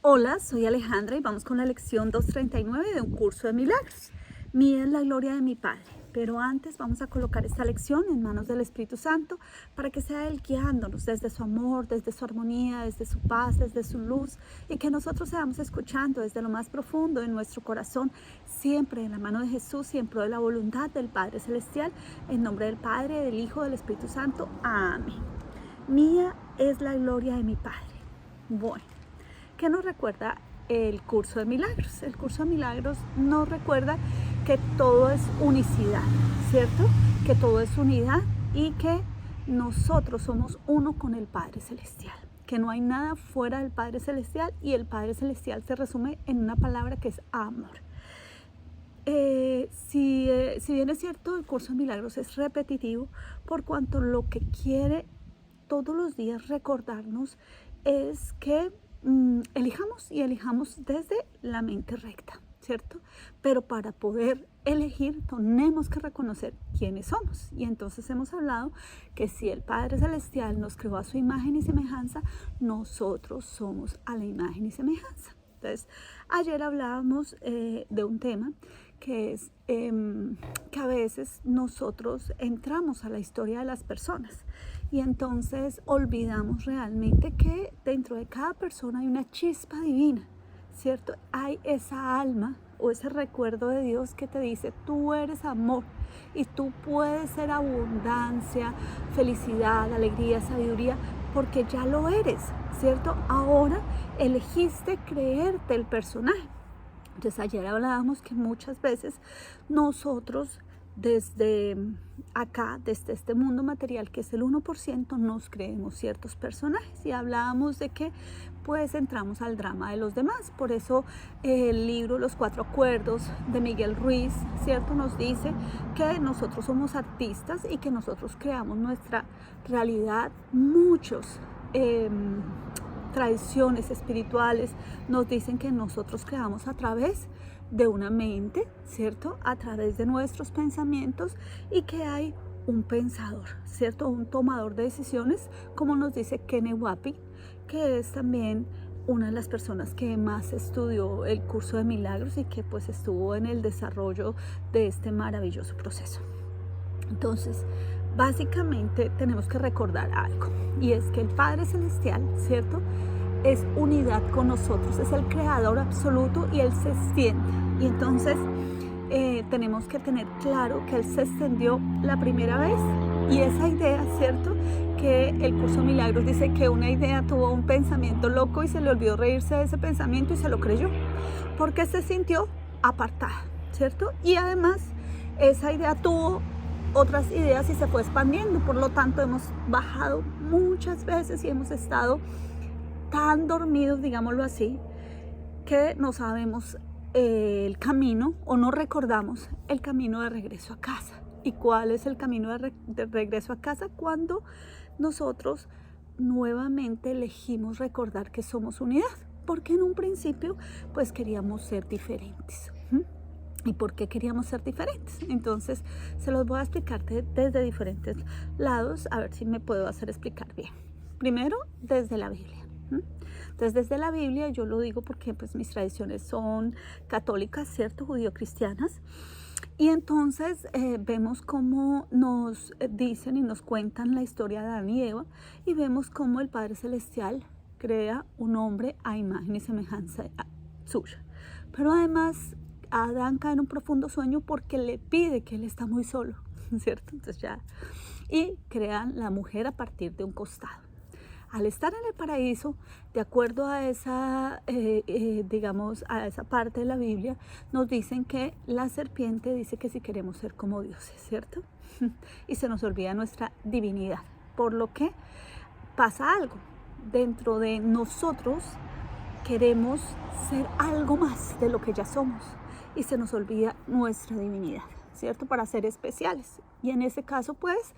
Hola, soy Alejandra y vamos con la lección 239 de un curso de milagros. Mía es la gloria de mi Padre. Pero antes vamos a colocar esta lección en manos del Espíritu Santo para que sea Él guiándonos desde su amor, desde su armonía, desde su paz, desde su luz, y que nosotros seamos escuchando desde lo más profundo de nuestro corazón, siempre en la mano de Jesús y en pro de la voluntad del Padre Celestial, en nombre del Padre, del Hijo, del Espíritu Santo. Amén. Mía es la gloria de mi Padre. Bueno. ¿Qué nos recuerda el curso de milagros? El curso de milagros nos recuerda que todo es unicidad, ¿cierto? Que todo es unidad y que nosotros somos uno con el Padre Celestial, que no hay nada fuera del Padre Celestial, y el Padre Celestial se resume en una palabra que es amor. Si bien es cierto, el curso de milagros es repetitivo, por cuanto lo que quiere todos los días recordarnos es que elijamos desde la mente recta, ¿cierto? Pero para poder elegir tenemos que reconocer quiénes somos. Y entonces hemos hablado que si el Padre Celestial nos creó a su imagen y semejanza, nosotros somos a la imagen y semejanza. Entonces, ayer hablábamos de un tema que es que a veces nosotros entramos a la historia de las personas y entonces olvidamos realmente que dentro de cada persona hay una chispa divina, ¿cierto? Hay esa alma o ese recuerdo de Dios que te dice: tú eres amor y tú puedes ser abundancia, felicidad, alegría, sabiduría, porque ya lo eres, ¿cierto? Ahora elegiste creerte el personaje. Entonces ayer hablábamos que muchas veces nosotros desde acá, desde este mundo material que es el 1%, nos creemos ciertos personajes y hablábamos de que pues entramos al drama de los demás. Por eso el libro Los Cuatro Acuerdos de Miguel Ruiz, ¿cierto?, nos dice que nosotros somos artistas y que nosotros creamos nuestra realidad. Muchos tradiciones espirituales nos dicen que nosotros creamos a través de una mente, ¿cierto?, a través de nuestros pensamientos, y que hay un pensador, ¿cierto?, un tomador de decisiones, como nos dice Kene Wapi, que es también una de las personas que más estudió el curso de milagros y que pues estuvo en el desarrollo de este maravilloso proceso. Entonces, básicamente tenemos que recordar algo, y es que el Padre Celestial, ¿cierto?, es unidad con nosotros, es el creador absoluto y Él se extiende. Y entonces tenemos que tener claro que Él se extendió la primera vez, y esa idea, ¿cierto?, que el curso de milagros dice que una idea tuvo un pensamiento loco y se le olvidó reírse de ese pensamiento y se lo creyó, porque se sintió apartada, ¿cierto? Y además esa idea tuvo otras ideas y se fue expandiendo. Por lo tanto, hemos bajado muchas veces y hemos estado tan dormidos, digámoslo así, que no sabemos el camino o no recordamos el camino de regreso a casa. ¿Y cuál es el camino de regreso a casa? Cuando nosotros nuevamente elegimos recordar que somos unidad, porque en un principio pues queríamos ser diferentes. ¿Y por qué queríamos ser diferentes? Entonces se los voy a explicar desde diferentes lados, a ver si me puedo hacer explicar bien. Primero, desde la Biblia. Entonces, desde la Biblia, yo lo digo porque pues mis tradiciones son católicas, ¿cierto?, judío-cristianas. Y entonces vemos cómo nos dicen y nos cuentan la historia de Adán y Eva, y vemos cómo el Padre Celestial crea un hombre a imagen y semejanza suya. Pero además Adán cae en un profundo sueño porque le pide, que él está muy solo, ¿cierto? Entonces y crean la mujer a partir de un costado. Al estar en el paraíso, de acuerdo a esa, digamos, a esa parte de la Biblia, nos dicen que la serpiente dice que si queremos ser como dioses, ¿cierto? Y se nos olvida nuestra divinidad, por lo que pasa algo. Dentro de nosotros queremos ser algo más de lo que ya somos y se nos olvida nuestra divinidad, ¿cierto?, para ser especiales. Y en ese caso, pues,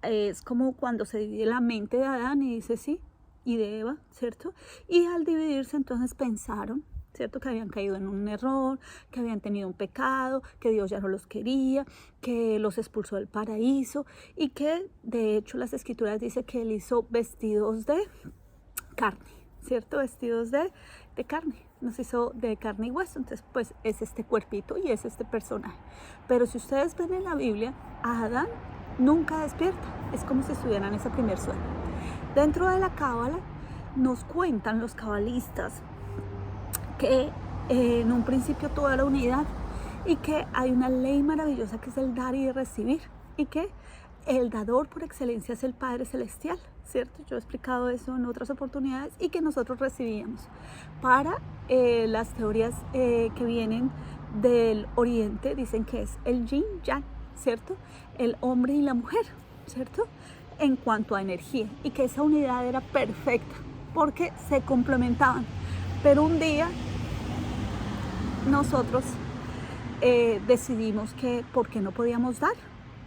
es como cuando se divide la mente de Adán y dice sí, y de Eva, ¿cierto? Y al dividirse entonces pensaron, ¿cierto?, que habían caído en un error, que habían tenido un pecado, que Dios ya no los quería, que los expulsó del paraíso, y que de hecho las escrituras dicen que él hizo vestidos de carne, ¿cierto? Vestidos de carne, nos hizo de carne y hueso, entonces pues es este cuerpito y es este personaje. Pero si ustedes ven en la Biblia, a Adán nunca despierta, es como si estuviera en ese primer sueño. Dentro de la Cábala nos cuentan los cabalistas que en un principio toda la unidad y que hay una ley maravillosa que es el dar y recibir y que el dador por excelencia es el Padre Celestial, ¿cierto? Yo he explicado eso en otras oportunidades y que nosotros recibíamos. Para las teorías que vienen del Oriente dicen que es el Yin Yang, ¿cierto? El hombre y la mujer, ¿cierto? En cuanto a energía y que esa unidad era perfecta porque se complementaban. Pero un día nosotros decidimos que porque no podíamos dar,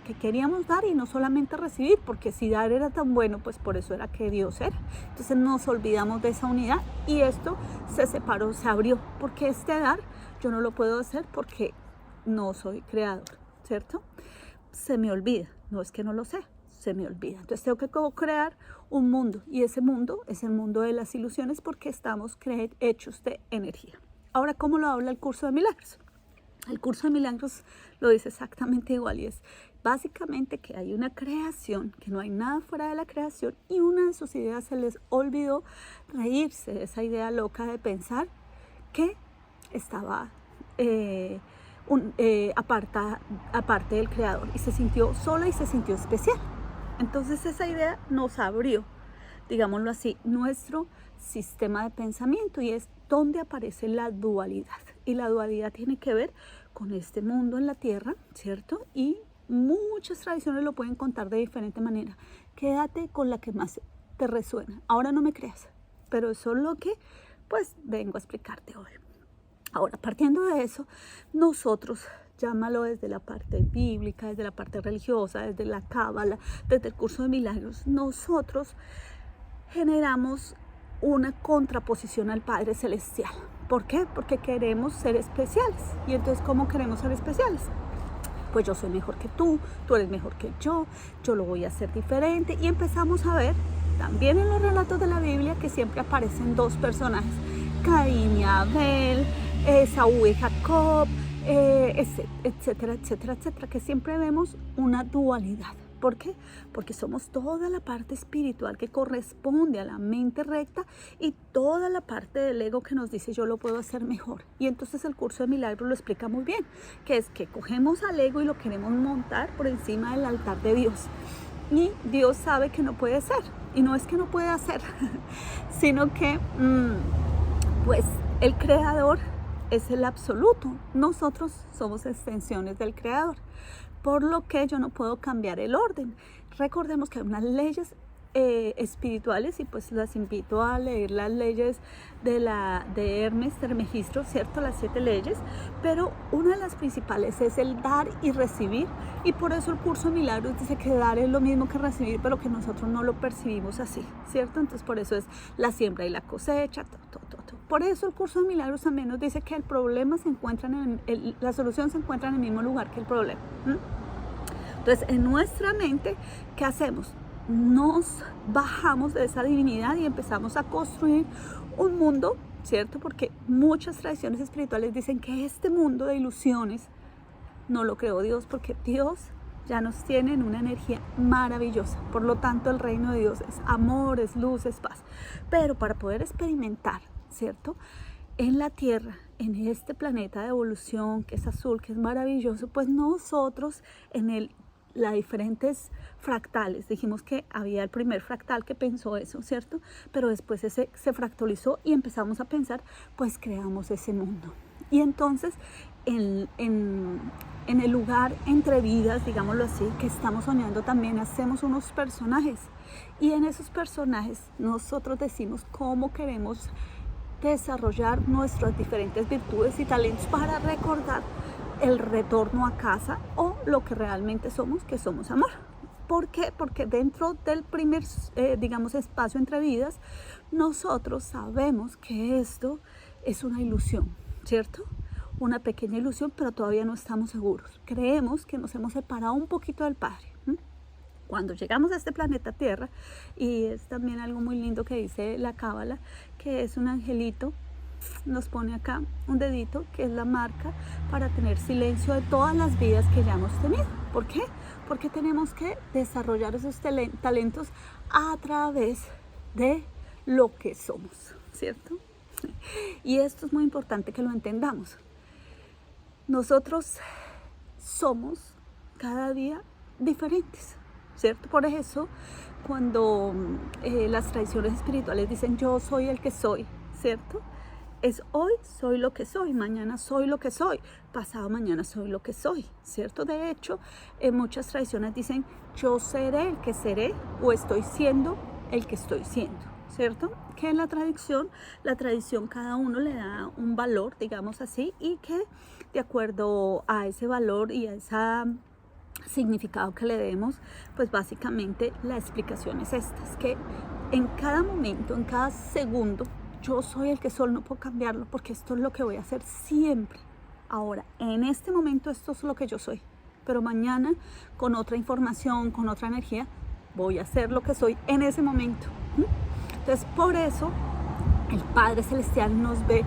que queríamos dar y no solamente recibir, porque si dar era tan bueno, pues por eso era que Dios era. Entonces nos olvidamos de esa unidad y esto se separó, se abrió, porque este dar yo no lo puedo hacer porque no soy creador, ¿cierto? Se me olvida, no es que no lo sé, se me olvida. Entonces tengo que crear un mundo y ese mundo es el mundo de las ilusiones porque estamos hechos de energía. Ahora, ¿cómo lo habla el curso de milagros? El curso de milagros lo dice exactamente igual y es básicamente que hay una creación, que no hay nada fuera de la creación y una de sus ideas se les olvidó reírse de esa idea loca de pensar que estaba aparte del creador y se sintió sola y se sintió especial. Entonces esa idea nos abrió, digámoslo así, nuestro sistema de pensamiento y es donde aparece la dualidad. Y la dualidad tiene que ver con este mundo en la tierra, ¿cierto? Y muchas tradiciones lo pueden contar de diferente manera. Quédate con la que más te resuena. Ahora no me creas, pero eso es lo que pues vengo a explicarte hoy. Ahora, partiendo de eso, nosotros, llámalo desde la parte bíblica, desde la parte religiosa, desde la cábala, desde el curso de milagros, nosotros generamos una contraposición al Padre Celestial. ¿Por qué? Porque queremos ser especiales. Y entonces, ¿cómo queremos ser especiales? Pues yo soy mejor que tú eres mejor que yo lo voy a hacer diferente. Y empezamos a ver, también en los relatos de la Biblia, que siempre aparecen dos personajes, Caín y Abel, Esaú y Jacob, etcétera, etcétera, etcétera, que siempre vemos una dualidad. ¿Por qué? Porque somos toda la parte espiritual que corresponde a la mente recta y toda la parte del ego que nos dice yo lo puedo hacer mejor. Y entonces el curso de milagros lo explica muy bien, que es que cogemos al ego y lo queremos montar por encima del altar de Dios. Y Dios sabe que no puede ser. Y no es que no puede hacer, sino que pues el creador es el absoluto. Nosotros somos extensiones del creador. Por lo que yo no puedo cambiar el orden. Recordemos que hay unas leyes espirituales y pues las invito a leer las leyes de Hermes Trismegisto, ¿cierto? Las 7 leyes, pero una de las principales es el dar y recibir y por eso el curso de milagros dice que dar es lo mismo que recibir, pero que nosotros no lo percibimos así, ¿cierto? Entonces por eso es la siembra y la cosecha, todo. Por eso el curso de milagros también nos dice que el problema se encuentra la solución se encuentra en el mismo lugar que el problema. Entonces, en nuestra mente, ¿qué hacemos? Nos bajamos de esa divinidad y empezamos a construir un mundo, ¿cierto? Porque muchas tradiciones espirituales dicen que este mundo de ilusiones no lo creó Dios, porque Dios ya nos tiene en una energía maravillosa. Por lo tanto, el reino de Dios es amor, es luz, es paz. Pero para poder experimentar, ¿cierto? En la Tierra, en este planeta de evolución que es azul, que es maravilloso, pues nosotros en las diferentes fractales, dijimos que había el primer fractal que pensó eso, ¿cierto? Pero después ese se fractalizó y empezamos a pensar, pues creamos ese mundo. Y entonces en el lugar entre vidas, digámoslo así, que estamos soñando también hacemos unos personajes y en esos personajes nosotros decimos cómo queremos desarrollar nuestras diferentes virtudes y talentos para recordar el retorno a casa o lo que realmente somos, que somos amor. ¿Por qué? Porque dentro del primer, espacio entre vidas, nosotros sabemos que esto es una ilusión, ¿cierto? Una pequeña ilusión, pero todavía no estamos seguros. Creemos que nos hemos separado un poquito del Padre. Cuando llegamos a este planeta Tierra, y es también algo muy lindo que dice la Cábala, que es un angelito, nos pone acá un dedito, que es la marca para tener silencio de todas las vidas que ya hemos tenido. ¿Por qué? Porque tenemos que desarrollar esos talentos a través de lo que somos, ¿cierto? Y esto es muy importante que lo entendamos. Nosotros somos cada día diferentes, ¿cierto? Por eso, cuando las tradiciones espirituales dicen yo soy el que soy, ¿cierto? Es hoy soy lo que soy, mañana soy lo que soy, pasado mañana soy lo que soy, ¿cierto? De hecho, en muchas tradiciones dicen yo seré el que seré o estoy siendo el que estoy siendo, ¿cierto? Que en la tradición cada uno le da un valor, digamos así, y que de acuerdo a ese valor y a ese significado que le demos, pues básicamente la explicación es esta, es que en cada momento, en cada segundo, yo soy el que soy, no puedo cambiarlo porque esto es lo que voy a hacer siempre. Ahora, en este momento esto es lo que yo soy, pero mañana con otra información, con otra energía, voy a ser lo que soy en ese momento. Entonces, por eso el Padre Celestial nos ve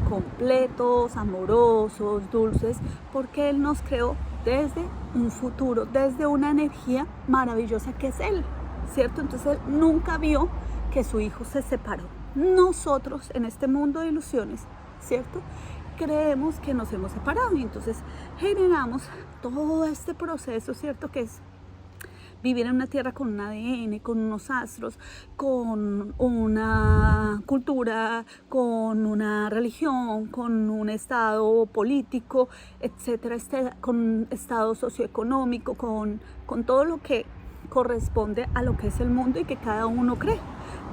completos, amorosos, dulces, porque Él nos creó desde un futuro, desde una energía maravillosa que es Él, ¿cierto? Entonces Él nunca vio que su hijo se separó. Nosotros en este mundo de ilusiones, ¿cierto? Creemos que nos hemos separado y entonces generamos todo este proceso, ¿cierto? Que es vivir en una tierra con un ADN, con unos astros, con una cultura, con una religión, con un estado político, etcétera, con un estado socioeconómico, con todo lo que corresponde a lo que es el mundo y que cada uno cree,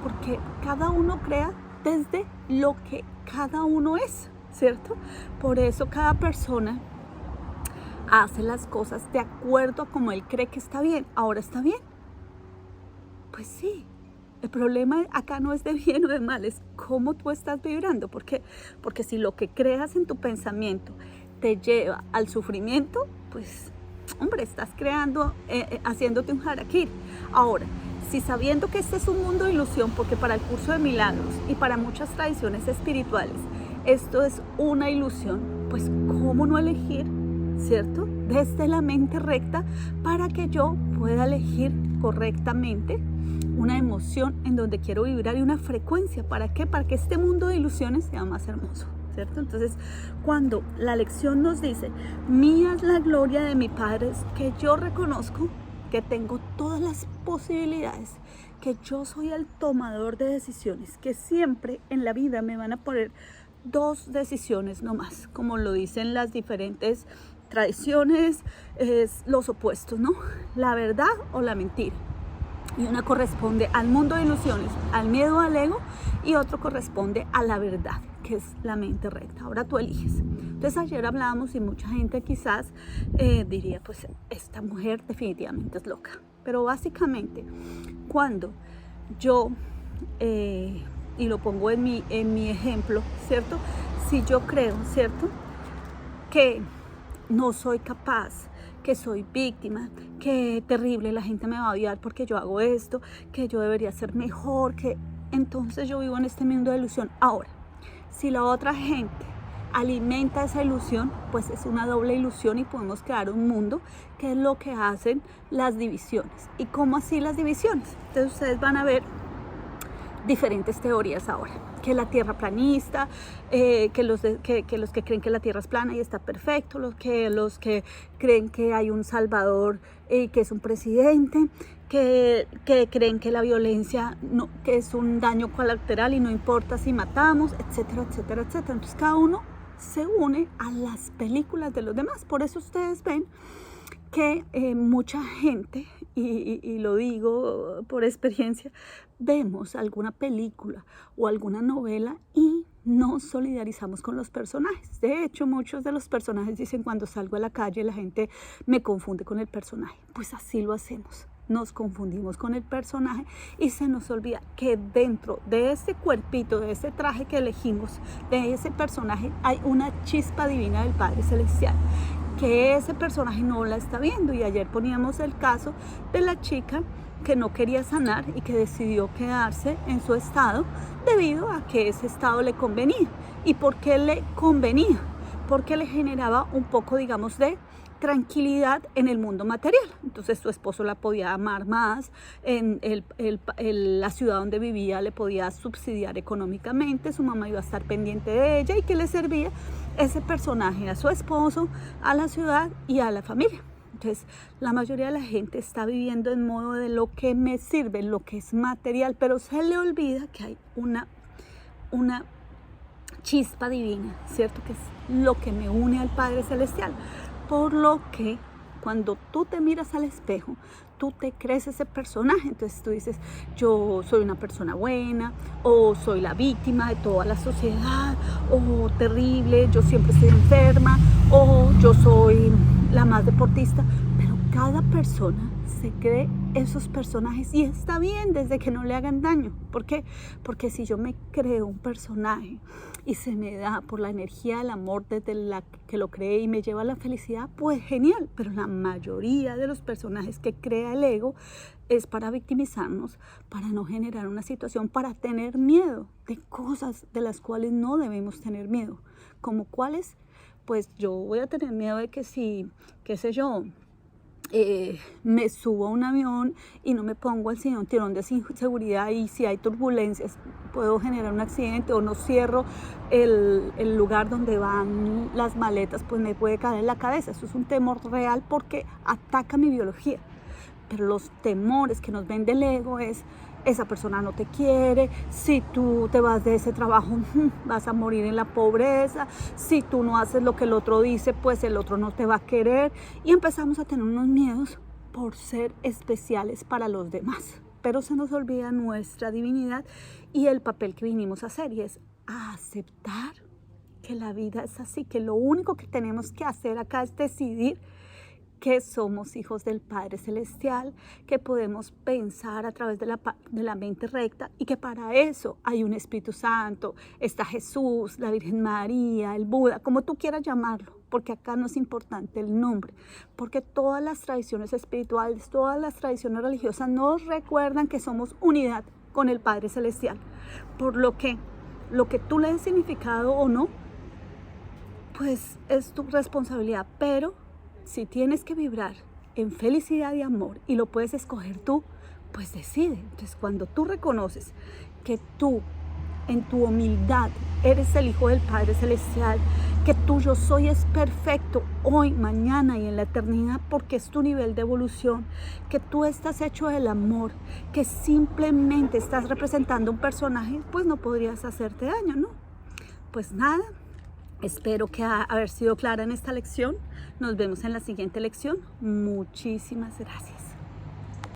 porque cada uno crea desde lo que cada uno es, ¿cierto? Por eso cada persona hace las cosas de acuerdo a como él cree que está bien. ¿Ahora está bien? Pues sí. El problema acá no es de bien o de mal, es cómo tú estás vibrando. ¿Por qué? Porque si lo que creas en tu pensamiento te lleva al sufrimiento, pues, hombre, estás creando, haciéndote un harakiri. Ahora, si sabiendo que este es un mundo de ilusión, porque para el curso de milagros y para muchas tradiciones espirituales, esto es una ilusión, pues, ¿cómo no elegir? ¿Cierto? Desde la mente recta para que yo pueda elegir correctamente una emoción en donde quiero vibrar y una frecuencia. ¿Para qué? Para que este mundo de ilusiones sea más hermoso, ¿cierto? Entonces, cuando la lección nos dice, mía es la gloria de mi Padre, es que yo reconozco que tengo todas las posibilidades, que yo soy el tomador de decisiones, que siempre en la vida me van a poner dos decisiones nomás, como lo dicen las diferentes tradiciones, es los opuestos, ¿no? La verdad o la mentira. Y una corresponde al mundo de ilusiones, al miedo, al ego, y otro corresponde a la verdad, que es la mente recta. Ahora tú eliges. Entonces ayer hablábamos y mucha gente quizás diría, pues esta mujer definitivamente es loca. Pero básicamente, cuando yo, y lo pongo en mi ejemplo, ¿cierto? Si yo creo, ¿cierto? Que no soy capaz, que soy víctima, que terrible, la gente me va a odiar porque yo hago esto, que yo debería ser mejor, que entonces yo vivo en este mundo de ilusión. Ahora, si la otra gente alimenta esa ilusión, pues es una doble ilusión y podemos crear un mundo que es lo que hacen las divisiones. ¿Y cómo así las divisiones? Entonces ustedes van a ver diferentes teorías ahora, que la tierra planista, que los que creen que la tierra es plana y está perfecto, los que creen que hay un salvador, que es un presidente, que creen que la violencia no, que es un daño colateral y no importa si matamos, etcétera, etcétera, etcétera. Entonces cada uno se une a las películas de los demás. Por eso ustedes ven que mucha gente, y lo digo por experiencia, vemos alguna película o alguna novela y nos solidarizamos con los personajes. De hecho, muchos de los personajes dicen, cuando salgo a la calle la gente me confunde con el personaje. Pues así lo hacemos. Nos confundimos con el personaje y se nos olvida que dentro de ese cuerpito, de ese traje que elegimos, de ese personaje, hay una chispa divina del Padre Celestial que ese personaje no la está viendo. Y ayer poníamos el caso de la chica que no quería sanar y que decidió quedarse en su estado debido a que ese estado le convenía. ¿Y por qué le convenía? Porque le generaba un poco, digamos, de tranquilidad en el mundo material. Entonces su esposo la podía amar más, en la ciudad donde vivía le podía subsidiar económicamente, su mamá iba a estar pendiente de ella. ¿Y qué le servía ese personaje? A su esposo, a la ciudad y a la familia. Entonces la mayoría de la gente está viviendo en modo de lo que me sirve, lo que es material, pero se le olvida que hay una chispa divina, ¿cierto? Que es lo que me une al Padre Celestial. Por lo que cuando tú te miras al espejo, tú te crees ese personaje. Entonces tú dices, yo soy una persona buena, o soy la víctima de toda la sociedad, o terrible, yo siempre estoy enferma, o yo soy la más deportista. Pero cada persona se cree esos personajes y está bien desde que no le hagan daño. ¿Por qué? Porque si yo me creo un personaje y se me da por la energía del amor desde la que lo creé y me lleva a la felicidad, pues genial. Pero la mayoría de los personajes que crea el ego es para victimizarnos, para no generar una situación, para tener miedo de cosas de las cuales no debemos tener miedo. ¿Como cuáles? Pues yo voy a tener miedo de que si, qué sé yo, me subo a un avión y no me pongo el cinturón de seguridad, y si hay turbulencias puedo generar un accidente, o no cierro el lugar donde van las maletas, pues me puede caer en la cabeza. Eso es un temor real porque ataca mi biología. Pero los temores que nos vende el ego es: esa persona no te quiere, si tú te vas de ese trabajo vas a morir en la pobreza, si tú no haces lo que el otro dice, pues el otro no te va a querer. Y empezamos a tener unos miedos por ser especiales para los demás. Pero se nos olvida nuestra divinidad y el papel que vinimos a hacer, y es a aceptar que la vida es así, que lo único que tenemos que hacer acá es decidir que somos hijos del Padre Celestial, que podemos pensar a través de la mente recta, y que para eso hay un Espíritu Santo, está Jesús, la Virgen María, el Buda, como tú quieras llamarlo, porque acá no es importante el nombre, porque todas las tradiciones espirituales, todas las tradiciones religiosas nos recuerdan que somos unidad con el Padre Celestial. Por lo que tú le des significado o no, pues es tu responsabilidad, pero si tienes que vibrar en felicidad y amor y lo puedes escoger tú, pues decide. Entonces, cuando tú reconoces que tú, en tu humildad, eres el Hijo del Padre Celestial, que tu yo soy es perfecto hoy, mañana y en la eternidad, porque es tu nivel de evolución, que tú estás hecho del amor, que simplemente estás representando un personaje, pues no podrías hacerte daño, ¿no? Pues nada. Espero que haber sido clara en esta lección. Nos vemos en la siguiente lección. Muchísimas gracias.